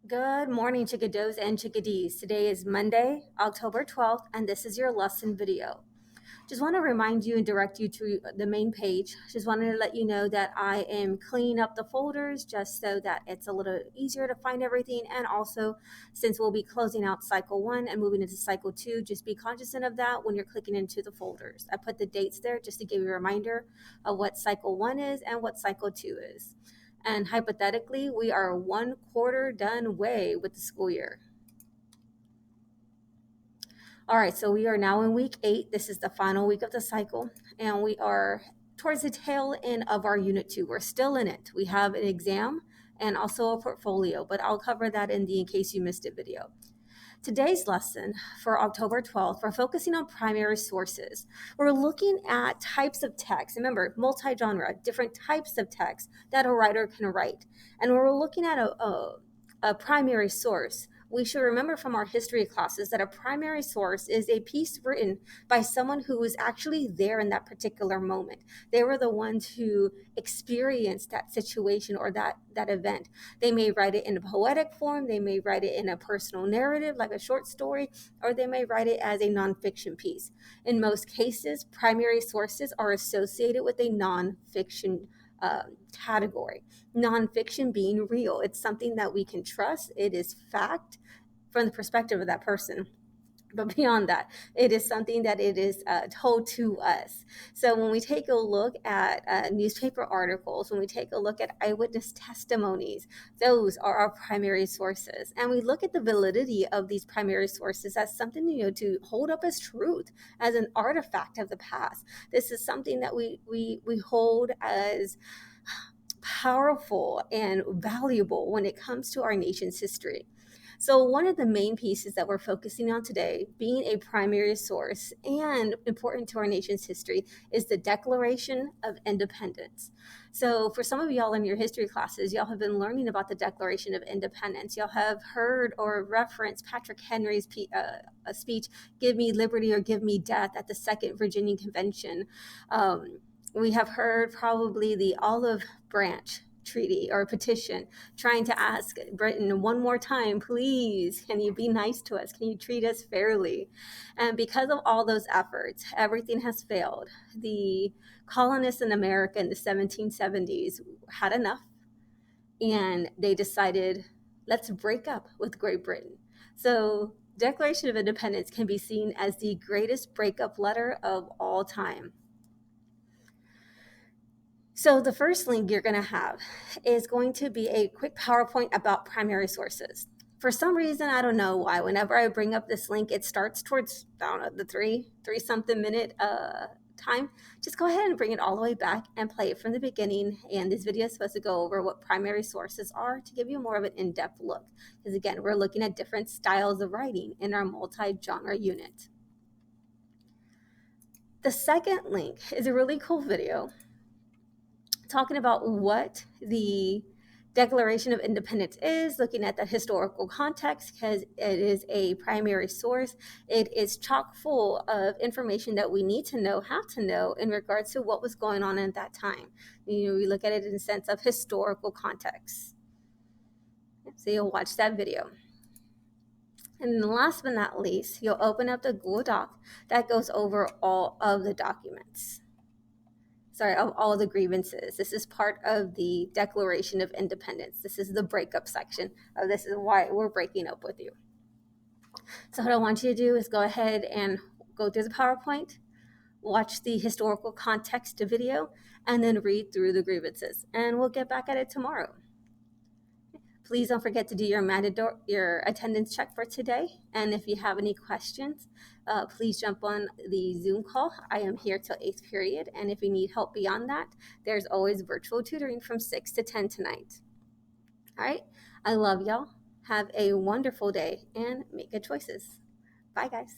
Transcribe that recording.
Good morning, chickadoes and chickadees. Today is Monday, October 12th, and this is your lesson video. Just want to remind you and direct you to the main page. Just wanted to let you know that I am cleaning up the folders just so that it's a little easier to find everything. And also, since we'll be closing out cycle 1 and moving into cycle 2, just be cognizant of that when you're clicking into the folders. I put the dates there just to give you a reminder of what cycle 1 is and what cycle 2 is. And hypothetically, we are 1/4 done way with the school year. All right, so we are now in week 8. This is the final week of the cycle, and we are towards the tail end of our unit 2. We're still in it. We have an exam and also a portfolio, but I'll cover that in the in case you missed it video. Today's lesson for October 12th, we're focusing on primary sources. We're looking at types of text. Remember, multi-genre, different types of text that a writer can write. And when we're looking at a primary source, we should remember from our history classes that a primary source is a piece written by someone who was actually there in that particular moment. They were the ones who experienced that situation or that event. They may write it in a poetic form, they may write it in a personal narrative like a short story, or they may write it as a nonfiction piece. In most cases, primary sources are associated with a nonfiction category. Nonfiction being real. It's something that we can trust. It is fact from the perspective of that person. But beyond that, it is something that it is told to us. So when we take a look at newspaper articles, when we take a look at eyewitness testimonies, those are our primary sources. And we look at the validity of these primary sources as something, to hold up as truth, as an artifact of the past. This is something that we hold as powerful and valuable when it comes to our nation's history. So one of the main pieces that we're focusing on today, being a primary source and important to our nation's history, is the Declaration of Independence. So for some of y'all in your history classes, y'all have been learning about the Declaration of Independence. Y'all have heard or referenced Patrick Henry's speech, "Give me liberty or give me death," at the Second Virginia Convention. We have heard probably the Olive Branch Treaty or petition trying to ask Britain one more time, please, can you be nice to us? Can you treat us fairly? And because of all those efforts, everything has failed. The colonists in America in the 1770s had enough, and they decided, let's break up with Great Britain. So Declaration of Independence can be seen as the greatest breakup letter of all time. So the first link you're going to have is going to be a quick PowerPoint about primary sources. For some reason, I don't know why, whenever I bring up this link, it starts towards, the three something minute time. Just go ahead and bring it all the way back and play it from the beginning. And this video is supposed to go over what primary sources are to give you more of an in-depth look. Because again, we're looking at different styles of writing in our multi-genre unit. The second link is a really cool video talking about what the Declaration of Independence is, looking at the historical context because it is a primary source. It is chock full of information that we need to know, have to know in regards to what was going on at that time. We look at it in the sense of historical context. So you'll watch that video. And last but not least, you'll open up the Google Doc that goes over all of the documents. Of all the grievances. This is part of the Declaration of Independence. This is the breakup section. This is why we're breaking up with you. So what I want you to do is go ahead and go through the PowerPoint, watch the historical context video, and then read through the grievances. And we'll get back at it tomorrow. Please don't forget to do your attendance check for today. And if you have any questions, please jump on the Zoom call. I am here till 8th period. And if you need help beyond that, there's always virtual tutoring from 6 to 10 tonight. All right. I love y'all. Have a wonderful day and make good choices. Bye, guys.